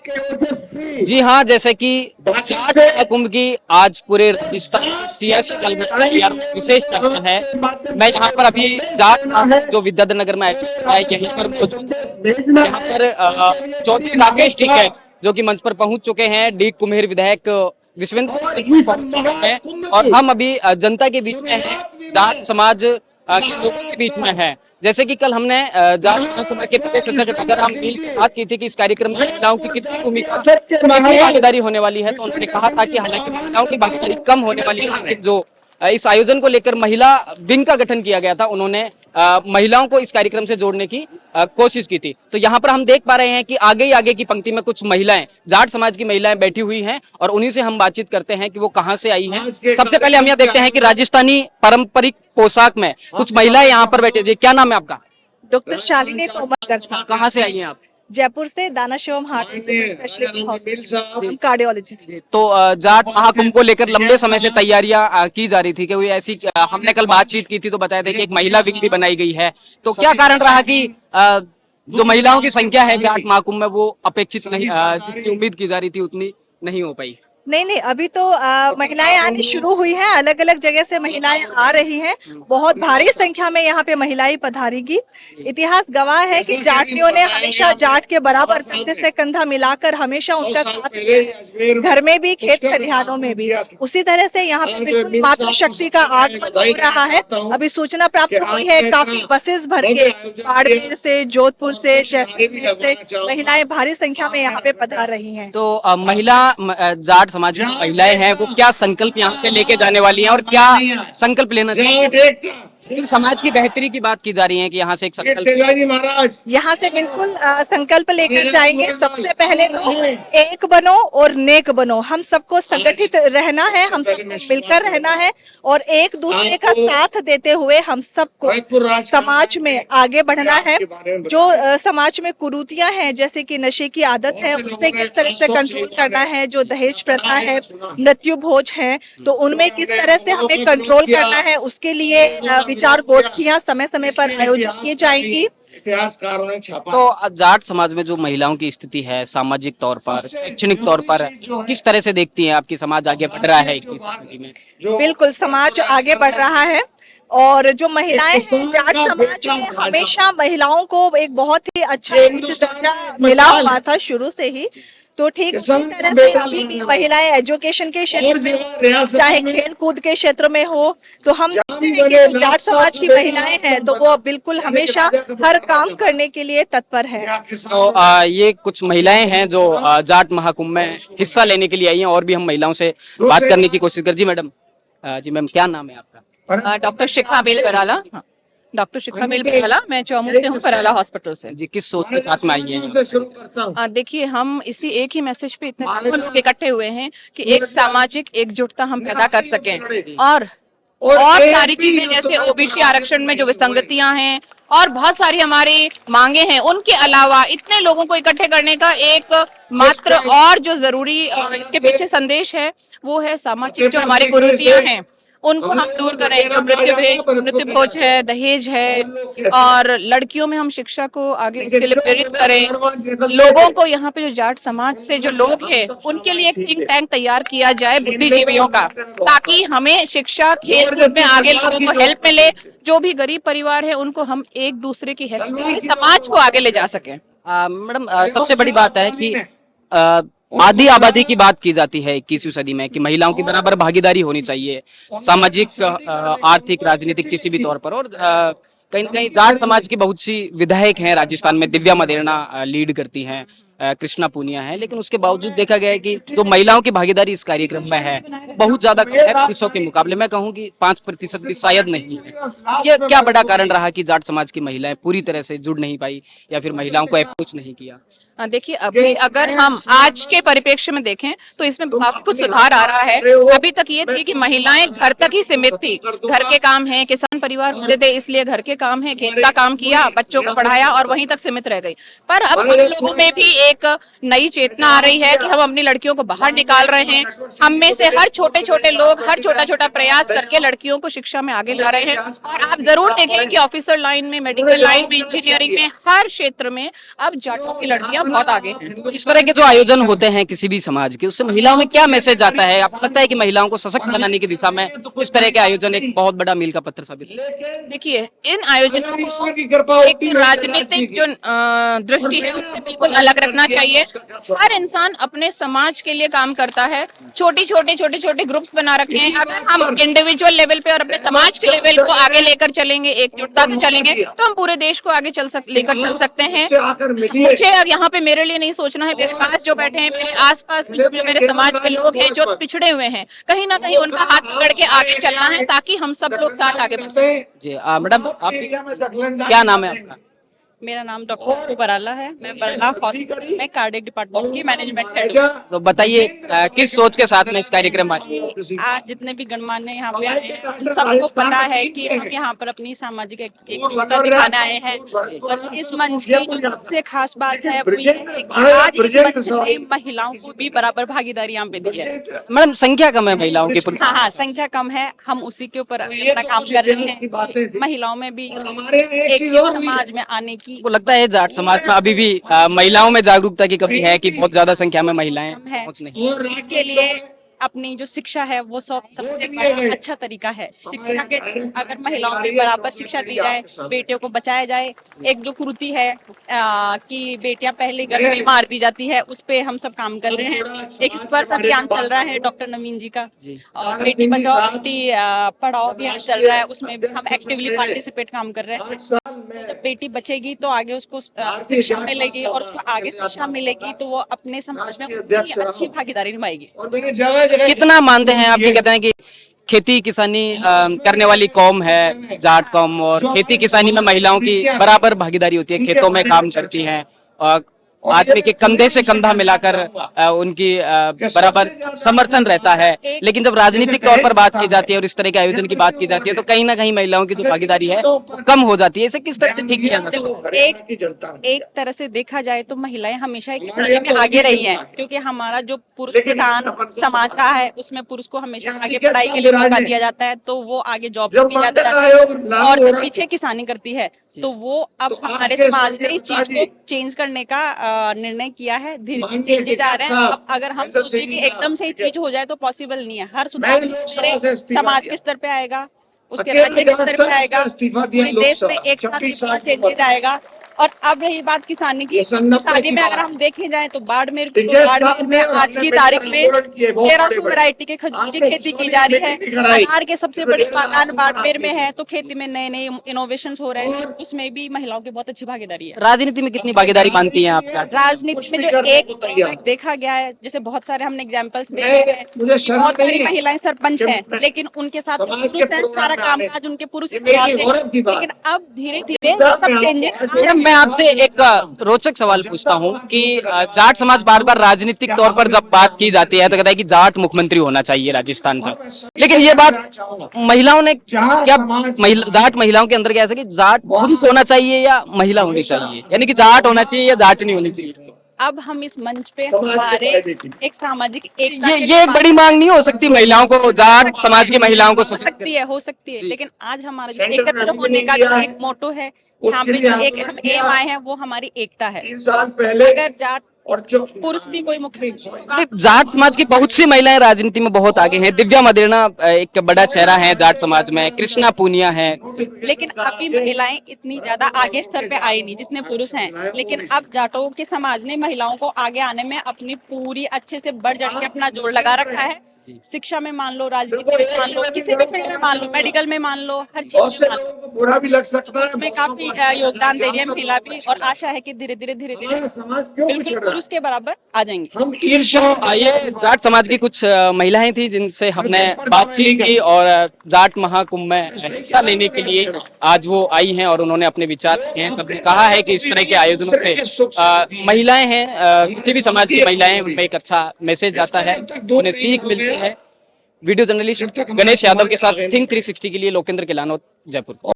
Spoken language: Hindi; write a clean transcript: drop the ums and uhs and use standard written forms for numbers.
जी हाँ, जैसे कि जाट महाकुंभ की आज पूरे राजस्थान सियासी कल में विशेष चर्चा है। मैं यहाँ पर अभी जाट जो विद्याधर नगर में है यहीं पर मौजूद हूं। यहाँ पर चौधरी राकेश टिकैत जो कि मंच पर पहुंच चुके हैं, डी कुम्हेर विधायक विश्वेंद्र पहुंच चुके हैं और हम अभी जनता के बीच में हैं, जाट समाज के लोगों के बीच में है। जैसे कि कल हमने जाट विधानसभा के प्रदेश अध्यक्ष अगर हम मील की बात की थी कि इस कार्यक्रम में महिलाओं की कितनी भूमिका कितनी भागीदारी होने वाली है, तो उन्होंने कहा था कि हालांकि महिलाओं की भागीदारी कम होने वाली है, लेकिन जो इस आयोजन को लेकर महिला विंग का गठन किया गया था, उन्होंने महिलाओं को इस कार्यक्रम से जोड़ने की कोशिश की थी। तो यहाँ पर हम देख पा रहे हैं कि आगे ही आगे की पंक्ति में कुछ महिलाएं, जाट समाज की महिलाएं बैठी हुई हैं और उन्हीं से हम बातचीत करते हैं कि वो कहाँ से आई हैं। सबसे पहले हम यहाँ देखते हैं कि राजस्थानी पारंपरिक पोशाक में कुछ महिलाएं यहाँ पर बैठी हैं। क्या नाम है आपका? डॉक्टर शालिनी तोमर गरसा। कहाँ से आई हैं आप? जयपुर से, दाना Shivam heart specialist hospital, cardiologist. तो जाट महाकुंभ को लेकर लंबे समय से तैयारियां की जा रही थी कि ऐसी हमने कल बातचीत की थी तो बताया था कि एक महिला विंग भी बनाई गई है। तो क्या कारण रहा कि जो महिलाओं की संख्या है जाट महाकुंभ में वो अपेक्षित नहीं, जितनी उम्मीद की जा रही थी उतनी नहीं हो पाई? नहीं, अभी तो महिलाएं आनी शुरू हुई हैं, अलग अलग जगह से महिलाएं आ रही हैं। बहुत भारी संख्या में यहाँ पे महिलाएं पधारेगी। इतिहास गवाह है कि जाटियों ने हमेशा जाट के बराबर कंधे से कंधा मिलाकर हमेशा उनका साथ दिया है, घर में भी, खेत खलिहानों में भी। उसी तरह से यहाँ पे बिल्कुल मातृशक्ति का आगमन हो रहा है। अभी सूचना प्राप्त हुई है, काफी बसेस भर के बाड़मेर से, जोधपुर से, जैसलमेर से महिलाएं भारी संख्या में यहाँ पे पधार रही है। तो महिला जाट समाज की महिलाएं हैं वो क्या संकल्प यहाँ से लेके जाने वाली हैं और क्या संकल्प लेना चाहिए? समाज की बेहतरी की बात की जा रही है कि यहाँ से एक संकल्प, यहाँ से बिल्कुल संकल्प लेकर जाएंगे। सबसे पहले तो एक बनो और नेक बनो। हम सबको संगठित रहना है, हम सबको मिलकर रहना है और एक दूसरे का साथ देते हुए हम सबको समाज में आगे बढ़ना है। जो समाज में कुरीतियां हैं, जैसे कि नशे की आदत है, उस पे किस तरह से कंट्रोल करना है, जो दहेज प्रथा है, मृत्यु भोज है, तो उनमें किस तरह से हमें कंट्रोल करना है, उसके लिए विचार गोष्ठियां समय समय पर आयोजित की जाएंगी। तो जाट समाज में जो महिलाओं की स्थिति है सामाजिक तौर पर, शैक्षणिक तौर पर, किस तरह से देखती हैं आपकी? समाज आगे बढ़ रहा है 21वीं सदी में? बिल्कुल, समाज आगे बढ़ रहा है और जो महिलाएं हैं, जाट समाज में हमेशा महिलाओं को एक बहुत ही अच्छा उच्च दर्जा मिला हुआ था शुरू से ही। तो ठीक उसी तरह से अभी भी महिलाएं एजुकेशन के क्षेत्र में, चाहे खेल कूद के क्षेत्र में हो, तो हम जानते हैं कि जो जाट समाज की महिलाएं हैं तो वो बिल्कुल हमेशा हर काम करने के लिए तत्पर है। तो ये कुछ महिलाएं हैं जो जाट महाकुंभ में हिस्सा लेने के लिए आई हैं और भी हम महिलाओं से बात करने की कोशिश कर। जी मैडम, जी मैम, क्या नाम है आपका? डॉक्टर शिखा बेल कराला। डॉक्टर शिखा बेल कराला, मैं चौमू से हूँ, कराला हॉस्पिटल से। जी, किस सोच के साथ में आई है? देखिए, हम इसी एक ही मैसेज पे इतने लोग इकट्ठे हुए हैं कि एक सामाजिक एकजुटता हम पैदा कर सकें और सारी चीजें जैसे ओबीसी आरक्षण में जो विसंगतियां हैं और बहुत सारी हमारी मांगे हैं, उनके अलावा इतने लोगों को इकट्ठे करने का एक मात्र और जो जरूरी इसके पीछे संदेश है वो है सामाजिक जो हमारी कुरीतियां हैं उनको हम दूर करें। जो मृत्यु भोज है, दहेज है और लड़कियों में हम शिक्षा को आगे उसके लिए प्रेरित करें। लोगों को यहाँ पे जो जाट समाज से जो लोग हैं उनके लिए एक थिंक टैंक तैयार किया जाए बुद्धिजीवियों का, ताकि हमें शिक्षा, खेल कूद में आगे लोगों को हेल्प मिले। जो भी गरीब परिवार है उनको हम एक दूसरे की हेल्प करके समाज को आगे ले जा सके। मैडम, सबसे बड़ी बात है कि आधी आबादी की बात की जाती है 21वीं सदी में कि महिलाओं की बराबर भागीदारी होनी चाहिए सामाजिक, आर्थिक, राजनीतिक किसी भी तौर पर। और कहीं न कहीं जाट समाज की बहुत सी विधायक हैं राजस्थान में, दिव्या मदेरणा लीड करती हैं, कृष्णा पूनिया है, लेकिन उसके बावजूद देखा गया है कि जो महिलाओं की भागीदारी इस कार्यक्रम में है बहुत ज्यादा कम है पुरुषों के मुकाबले। मैं कहूँ कि 5% भी शायद नहीं है। ये क्या बड़ा कारण रहा कि जाट समाज की महिलाएं पूरी तरह से जुड़ नहीं पाई या फिर महिलाओं को अप्रोच नहीं किया? देखिए, अभी अगर हम आज के परिप्रेक्ष्य में देखें तो इसमें काफी कुछ सुधार आ रहा है। अभी तक ये थी कि महिलाएं घर तक ही सीमित थी, घर के काम है, किसान परिवार होते थे इसलिए घर के काम है, खेत का काम किया, बच्चों को पढ़ाया और वहीं तक सीमित रह गई। पर अब हम लोगों में भी एक नई चेतना आ रही है कि हम अपनी लड़कियों को बाहर निकाल रहे हैं। हम में से हर छोटे छोटे लोग हर छोटा छोटा प्रयास करके लड़कियों को शिक्षा में आगे ला रहे हैं। और आप जरूर देखें कि ऑफिसर लाइन में, मेडिकल लाइन में, इंजीनियरिंग में, हर क्षेत्र में अब जाटों की लड़कियां बहुत आगे हैं। तो इस तरह के जो आयोजन होते हैं किसी भी समाज के, उससे महिलाओं में क्या मैसेज आता है? आपको लगता है कि महिलाओं को सशक्त बनाने की दिशा में इस तरह के आयोजन एक बहुत बड़ा मील का पत्थर साबित होते हैं? देखिए, इन आयोजनों को एक राजनीतिक जो दृष्टि है उससे बिल्कुल अलग रखना चाहिए। हर इंसान अपने समाज के लिए काम करता है। छोटे छोटे ग्रुप्स बना रखे हैं। अगर हम इंडिविजुअल लेवल पे और अपने समाज के लेवल को आगे लेकर चलेंगे, एकजुटता से चलेंगे, तो हम पूरे देश को आगे लेकर चल सकते हैं। मुझे अब यहाँ पे मेरे लिए नहीं सोचना है, मेरे पास जो बैठे हैं, मेरे आसपास में जो मेरे समाज के लोग हैं जो पिछड़े हुए हैं, कहीं ना कहीं उनका हाथ पकड़ के आगे चलना है ताकि हम सब लोग साथ आगे बढ़ सकें। जी मैडम, आप क्या नाम है आपका? मेरा नाम डॉक्टर बराला है। मैं बराला हॉस्पिटल में कार्डियक डिपार्टमेंट की मैनेजमेंट हेड हूँ। तो बताइए किस सोच के साथ में इस कार्यक्रम आए? आज जितने भी गणमान्य यहाँ पे आए हैं, उन सबको पता है कि हम यहाँ पर अपनी सामाजिक एकजुटता दिखाने आए हैं। और इस मंच की जो सबसे खास बात है वो ये है कि आज इस मंच ने महिलाओं को भी बराबर भागीदारी यहाँ पे दी है। मैडम, संख्या कम है महिलाओं की? हाँ, संख्या कम है। हम उसी के ऊपर अपना काम कर रहे हैं। महिलाओं में भी एक समाज में आने की को लगता है जाट समाज में अभी भी महिलाओं में जागरूकता की कमी है कि बहुत ज्यादा संख्या में महिलाएं है। पहुंच नहीं? इसके लिए अपनी जो शिक्षा है वो सबसे बड़ा अच्छा तरीका है। शिक्षा के अगर महिलाओं में बराबर शिक्षा दी जाए, बेटियों को बचाया जाए। एक जो कुरीति है कि बेटियां पहले घर में मार दी जाती है, उस पे हम सब काम कर रहे हैं। एक स्पर्श अभियान चल रहा है डॉक्टर नवीन जी का, और बेटी बचाओ बेटी पढ़ाओ अभियान चल रहा है, उसमें भी हम एक्टिवली पार्टिसिपेट काम कर रहे हैं। जब बेटी बचेगी तो आगे उसको शिक्षा मिलेगी, और उसको आगे शिक्षा मिलेगी तो वो अपने समाज में उतनी अच्छी भागीदारी निभाएगी। कितना मानते हैं आप? ये कहते हैं कि खेती किसानी करने वाली कौम है जाट कौम, और खेती किसानी में महिलाओं की बराबर भागीदारी होती है, खेतों में काम करती हैं, और आदमी के कंधे से कंधा मिलाकर उनकी बराबर समर्थन रहता है। लेकिन जब राजनीतिक तौर पर बात की जाती है और इस तरह के आयोजन की बात की जाती है तो कहीं ना कहीं महिलाओं की जो भागीदारी है वो कम हो जाती है। इसे किस तरह से ठीक किया जा सकता है? एक तरह से देखा जाए तो महिलाएं हमेशा एक किसानी में आगे रही हैं, क्योंकि हमारा जो पुरुष प्रधान समाज का है उसमें पुरुष को हमेशा आगे पढ़ाई के लिए मौका दिया जाता है, तो वो आगे जॉब पे भी जाता है, और जो पीछे किसानी करती है तो वो अब हमारे समाज ने इस चीज को चेंज करने का निर्णय किया है। धीरे धीरे चेंजेस आ रहे हैं। अब अगर हम सोचें कि एकदम से ही चीज हो जाए तो पॉसिबल नहीं है। हर सुधार समाज के स्तर पे आएगा, उसके राज्य के स्तर पे आएगा, पूरे देश में एक साथ चेंजेस आएगा। और अब रही बात किसानी की, किसानी में अगर हम देखे जाए तो बाड़मेर में आज की तारीख में 1300 वैरायटी के खजूर की खेती की जा रही है। बिहार के सबसे बड़े बागान बाड़मेर में है, तो खेती में नए नए इनोवेशन हो रहे हैं, उसमें भी महिलाओं की बहुत अच्छी भागीदारी है। राजनीति में कितनी भागीदारी मानती हैं आप? राजनीति में जो एक देखा गया है, जैसे बहुत सारे हमने एग्जाम्पल्स देखे हैं, बहुत सारी महिलाएं सरपंच हैं, लेकिन उनके साथ पुरुष हैं, सारा कामकाज उनके पुरुष संभालते हैं। लेकिन अब धीरे धीरे सब चेंजेस। मैं आपसे एक रोचक सवाल पूछता हूं कि जाट समाज बार बार राजनीतिक तौर पर जब बात की जाती है तो कहता है कि जाट मुख्यमंत्री होना चाहिए राजस्थान का, लेकिन ये बात महिलाओं ने क्या जाट महिलाओं के अंदर क्या ऐसा कि जाट पुरुष होना चाहिए या महिला होनी चाहिए, यानी कि जाट होना चाहिए या जाट नहीं होनी चाहिए? अब हम इस मंच पे हमारे एक सामाजिक एकता ये एक बड़ी मांग नहीं हो सकती महिलाओं को, जाट समाज की महिलाओं को? हो सकती है, लेकिन आज हमारा जो एकत्र होने का जो एक मोटो है, यहाँ पे जो एक हम एम आए हैं वो हमारी एकता है। अगर जाट और जो पुरुष भी कोई मुख्य जाट समाज की बहुत सी महिलाएं राजनीति में बहुत आगे हैं। दिव्या मदेरणा एक बड़ा चेहरा है जाट समाज में, कृष्णा पूनिया है, लेकिन अभी महिलाएं इतनी ज्यादा आगे स्तर पे आई नहीं जितने पुरुष हैं। लेकिन अब जाटों के समाज ने महिलाओं को आगे आने में अपनी पूरी अच्छे से बढ़ चढ़ के अपना जोर लगा रखा है। शिक्षा में मान लो, राजनीति में मान लो, किसी भी फील्ड में मान लो, मेडिकल में मान लो, हर चीज में मान लो, बुरा भी लग सकता है, उसमें काफी योगदान दे रही है महिला भी। और आशा है कि धीरे धीरे बिल्कुल पुरुष के बराबर आ जाएंगे। हम ईर्ष्या। आइए, जाट समाज की कुछ महिलाएं थी जिनसे हमने बातचीत की और जाट महाकुंभ में हिस्सा लेने के लिए आज वो आई हैं और उन्होंने अपने विचार रखे हैं। सबने कहा है कि इस तरह के आयोजनों से महिलाएं हैं, किसी भी समाज की महिलाएं, उनमें एक अच्छा मैसेज आता है, उन्हें सीख मिलती है। वीडियो जर्नलिस्ट गणेश यादव के साथ थिंक 360 के लिए लोकेंद्र किलानौत, जयपुर।